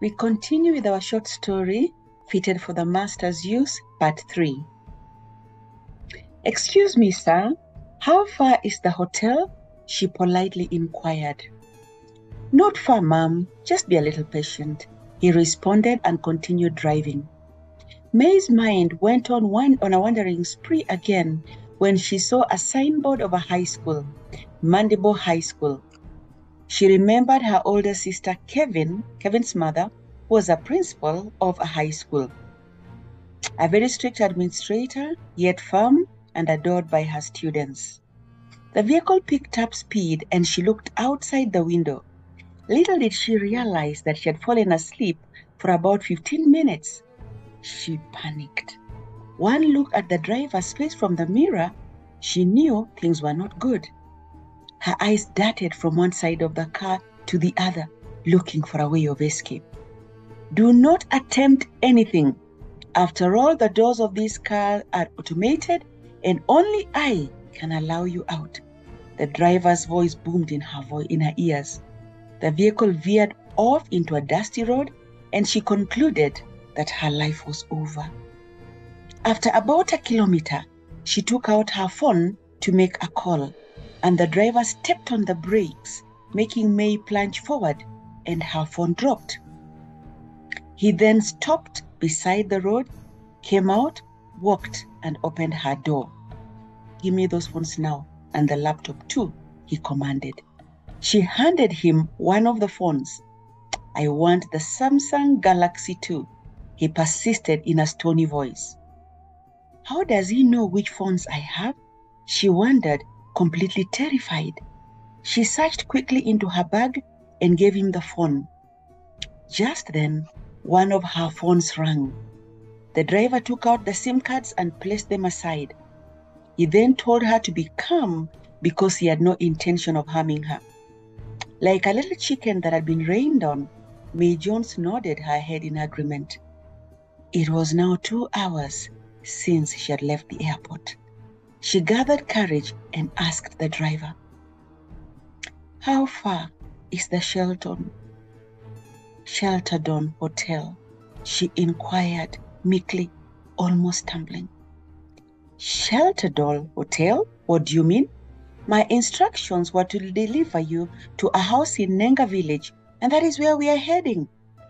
We continue with our short story, Fitted for the Master's Use, Part 3. "Excuse me, sir, how far is the hotel?" she politely inquired. "Not far, ma'am. Just be a little patient," he responded and continued driving. May's mind went on a wandering spree again when she saw a signboard of a high school, Mandible High School. She remembered her older sister Kevin's mother, was a principal of a high school. A very strict administrator, yet firm and adored by her students. The vehicle picked up speed and she looked outside the window. Little did she realize that she had fallen asleep for about 15 minutes. She panicked. One look at the driver's face from the mirror, she knew things were not good. Her eyes darted from one side of the car to the other, looking for a way of escape. "Do not attempt anything. After all, the doors of this car are automated and only I can allow you out." The driver's voice boomed in her ears. The vehicle veered off into a dusty road and she concluded that her life was over. After about a kilometer, she took out her phone to make a call, and the driver stepped on the brakes, making May plunge forward, and her phone dropped. He then stopped beside the road, came out, walked, and opened her door. "Give me those phones now, and the laptop too," he commanded. She handed him one of the phones. "I want the Samsung Galaxy 2, he persisted in a stony voice. "How does he know which phones I have?" she wondered, completely terrified. She searched quickly into her bag and gave him the phone. Just then, one of her phones rang. The driver took out the SIM cards and placed them aside. He then told her to be calm because he had no intention of harming her. Like a little chicken that had been rained on, May Jones nodded her head in agreement. It was now 2 hours since she had left the airport. She gathered courage and asked the driver, "How far is the Shelterdon Hotel?" she inquired meekly, almost stumbling. "Shelterdon Hotel? What do you mean? My instructions were to deliver you to a house in Nenga village, and that is where we are heading,"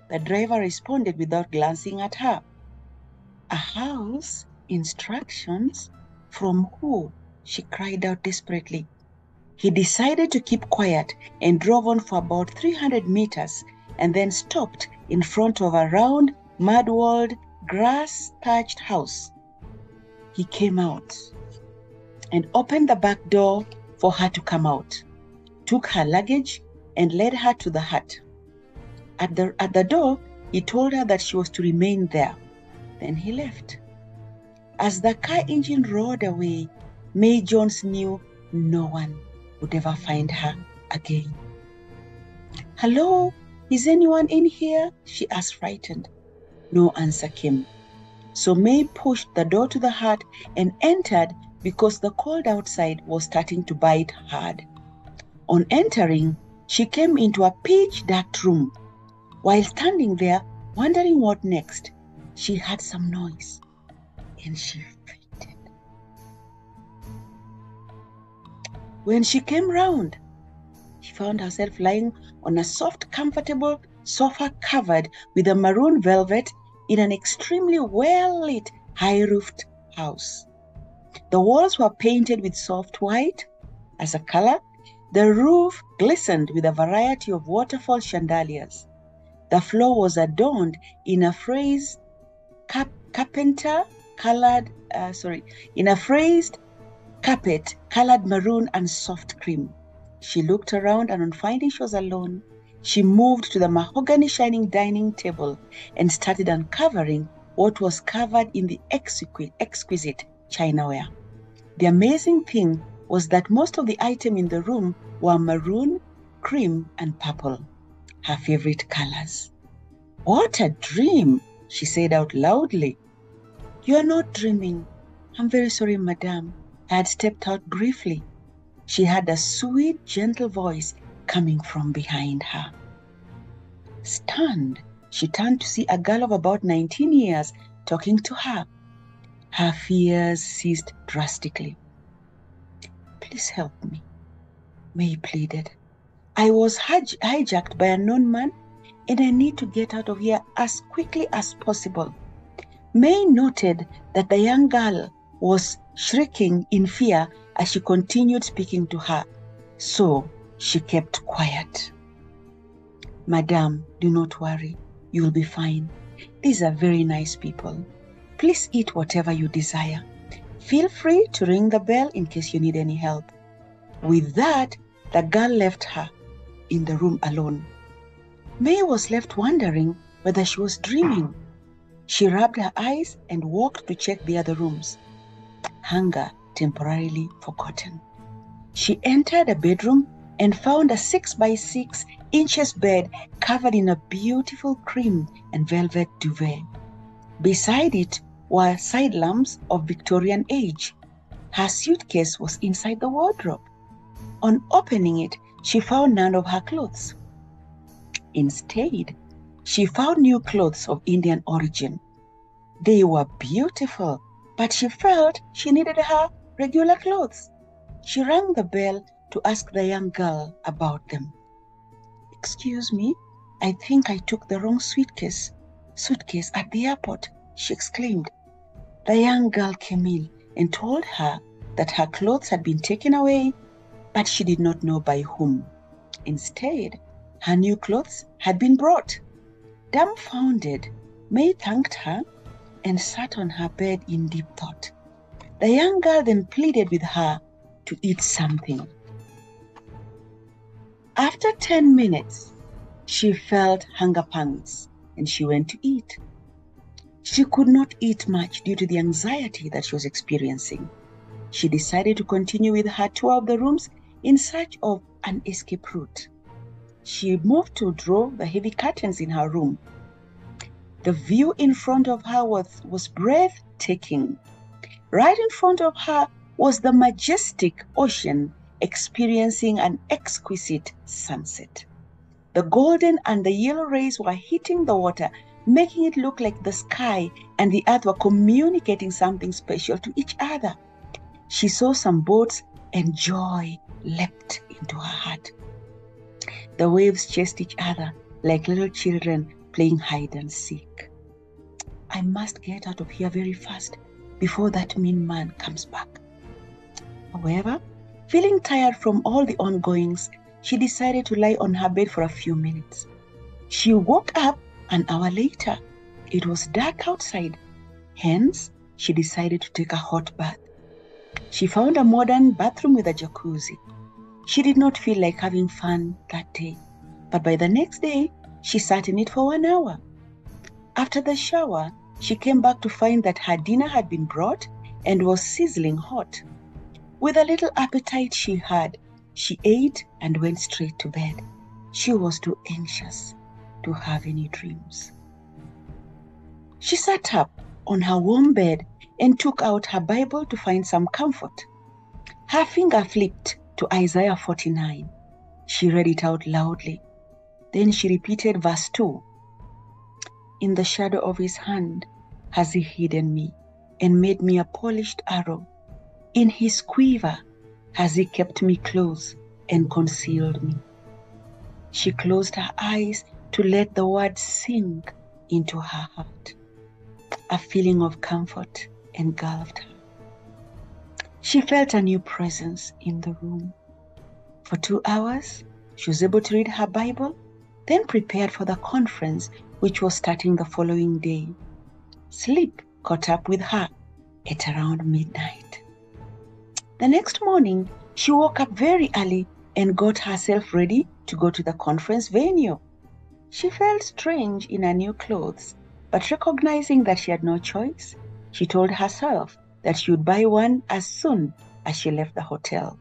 the driver responded without glancing at her. "A house? Instructions? From who?" she cried out desperately. He decided to keep quiet and drove on for about 300 meters and then stopped in front of a round, mud-walled, grass-thatched house. He came out and opened the back door for her to come out, took her luggage, and led her to the hut. At the door, he told her that she was to remain there. Then he left. As the car engine roared away, May Jones knew no one would ever find her again. "Hello, is anyone in here?" she asked, frightened. No answer came. So May pushed the door to the hut and entered because the cold outside was starting to bite hard. On entering, she came into a pitch-dark room. While standing there, wondering what next, she heard some noise and she fainted. When she came round, she found herself lying on a soft, comfortable sofa covered with a maroon velvet in an extremely well-lit, high-roofed house. The walls were painted with soft white as a color. The roof glistened with a variety of waterfall chandeliers. The floor was adorned in a phrased carpet colored maroon and soft cream. She looked around, and on finding she was alone, she moved to the mahogany shining dining table and started uncovering what was covered in the exquisite chinaware. The amazing thing was that most of the items in the room were maroon, cream, and purple, her favorite colors. "What a dream," she said out loudly. "You are not dreaming. I'm very sorry, madame. I had stepped out briefly." She heard a sweet, gentle voice coming from behind her. Stunned, She turned to see a girl of about 19 years talking to her. Her fears ceased drastically. "Please help me," May pleaded. "I was hijacked by an unknown man, and I need to get out of here as quickly as possible." May noted that the young girl was shrieking in fear as she continued speaking to her, so she kept quiet. "Madam, do not worry. You will be fine. These are very nice people. Please eat whatever you desire. Feel free to ring the bell in case you need any help." With that, the girl left her in the room alone. May was left wondering whether she was dreaming. She rubbed her eyes and walked to check the other rooms. Hunger temporarily forgotten. She entered a bedroom and found a 6 by 6 inches bed covered in a beautiful cream and velvet duvet. Beside it were side lamps of Victorian age. Her suitcase was inside the wardrobe. On opening it, she found none of her clothes. Instead, she found new clothes of Indian origin. They were beautiful, but she felt she needed her regular clothes. She rang the bell to ask the young girl about them. "Excuse me, I think I took the wrong suitcase at the airport," she exclaimed. The young girl came in and told her that her clothes had been taken away, but she did not know by whom. Instead, her new clothes had been brought. Dumbfounded, May thanked her and sat on her bed in deep thought. The young girl then pleaded with her to eat something. After 10 minutes, she felt hunger pangs and she went to eat. She could not eat much due to the anxiety that she was experiencing. She decided to continue with her tour of the rooms in search of an escape route. She moved to draw the heavy curtains in her room. The view in front of her was breathtaking. Right in front of her was the majestic ocean experiencing an exquisite sunset. The golden and the yellow rays were hitting the water, making it look like the sky and the earth were communicating something special to each other. She saw some boats and joy leapt into her heart. The waves chased each other like little children playing hide and seek. "I must get out of here very fast before that mean man comes back." However, feeling tired from all the ongoings, she decided to lie on her bed for a few minutes. She woke up an hour later. It was dark outside. Hence, she decided to take a hot bath. She found a modern bathroom with a jacuzzi. She did not feel like having fun that day, but by the next day, she sat in it for 1 hour. After the shower, she came back to find that her dinner had been brought and was sizzling hot. With a little appetite she had, she ate and went straight to bed. She was too anxious to have any dreams. She sat up on her warm bed and took out her Bible to find some comfort. Her finger flipped to Isaiah 49. She read it out loudly. Then she repeated verse 2. "In the shadow of his hand has he hidden me and made me a polished arrow. In his quiver has he kept me close and concealed me." She closed her eyes to let the words sink into her heart. A feeling of comfort engulfed her. She felt a new presence in the room. For 2 hours, she was able to read her Bible, then prepared for the conference, which was starting the following day. Sleep caught up with her at around midnight. The next morning, she woke up very early and got herself ready to go to the conference venue. She felt strange in her new clothes, but recognizing that she had no choice, she told herself that she would buy one as soon as she left the hotel.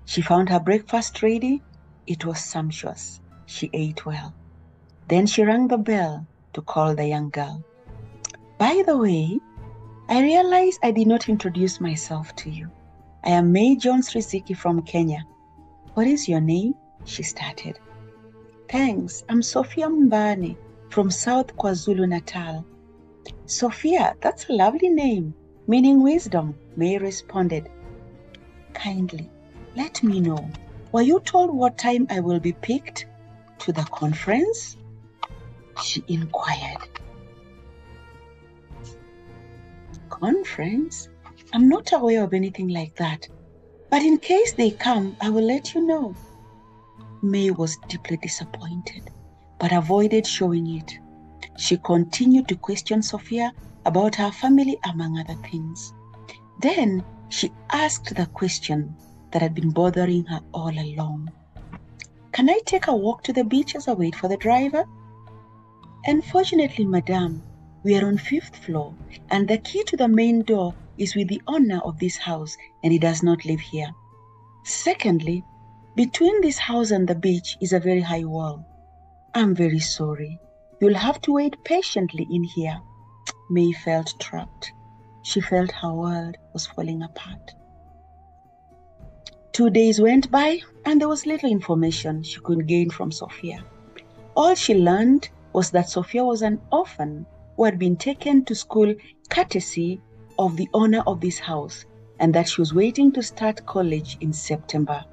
She found her breakfast ready. It was sumptuous. She ate well. Then she rang the bell to call the young girl. "By the way, I realized I did not introduce myself to you. I am May Jones Riziki from Kenya. What is your name?" she started. "Thanks, I'm Sophia Mbani. from South KwaZulu-Natal. Sophia, that's a lovely name, meaning wisdom, May responded. Kindly, let me know, were you told what time I will be picked to the conference? She inquired. Conference? I'm not aware of anything like that, but in case they come, I will let you know. May was deeply disappointed, but avoided showing it. She continued to question Sophia about her family, among other things. Then she asked the question that had been bothering her all along. Can I take a walk to the beach as I wait for the driver? Unfortunately, madam, we are on 5th floor, and the key to the main door is with the owner of this house, and he does not live here. Secondly, between this house and the beach is a very high wall. I'm very sorry. You'll have to wait patiently in here. May felt trapped. She felt her world was falling apart. 2 days went by, and there was little information she could gain from Sophia. All she learned was that Sophia was an orphan who had been taken to school courtesy of the owner of this house, and that she was waiting to start college in September.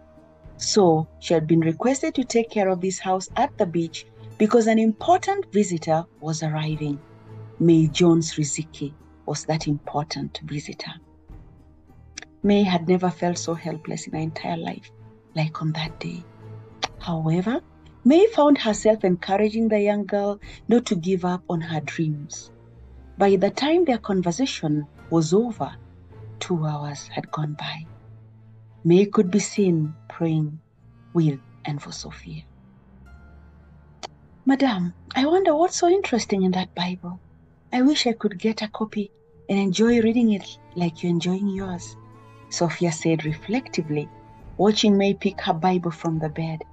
So she had been requested to take care of this house at the beach because an important visitor was arriving. May Jones Riziki was that important visitor. May had never felt so helpless in her entire life like on that day. However, May found herself encouraging the young girl not to give up on her dreams. By the time their conversation was over, 2 hours had gone by. May could be seen praying with and for Sophia. Madam, I wonder what's so interesting in that Bible. I wish I could get a copy and enjoy reading it like you're enjoying yours, Sophia said reflectively, watching May pick her Bible from the bed.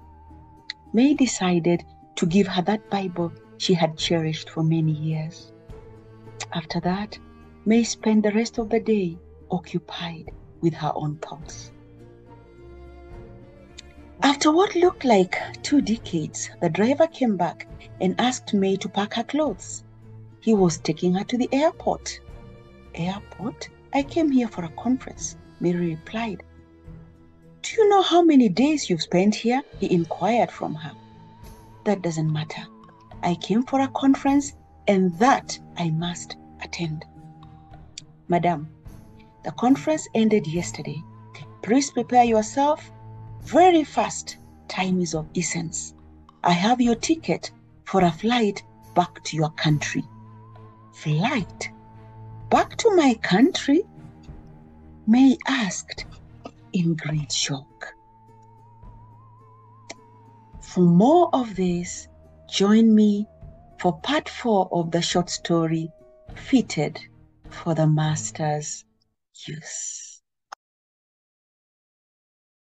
May decided to give her that Bible she had cherished for many years. After that, May spent the rest of the day occupied with her own thoughts. After what looked like 2 decades, the driver came back and asked May to pack her clothes. He was taking her to the airport. Airport? I came here for a conference, Mary replied. Do you know how many days you've spent here? He inquired from her. That doesn't matter. I came for a conference and that I must attend. Madam, the conference ended yesterday. Please prepare yourself very fast. Time is of essence. I have your ticket for a flight back to your country. Flight? Back to my country? May asked in great shock. For more of this, join me for part 4 of the short story, Fitted for the Master's Use.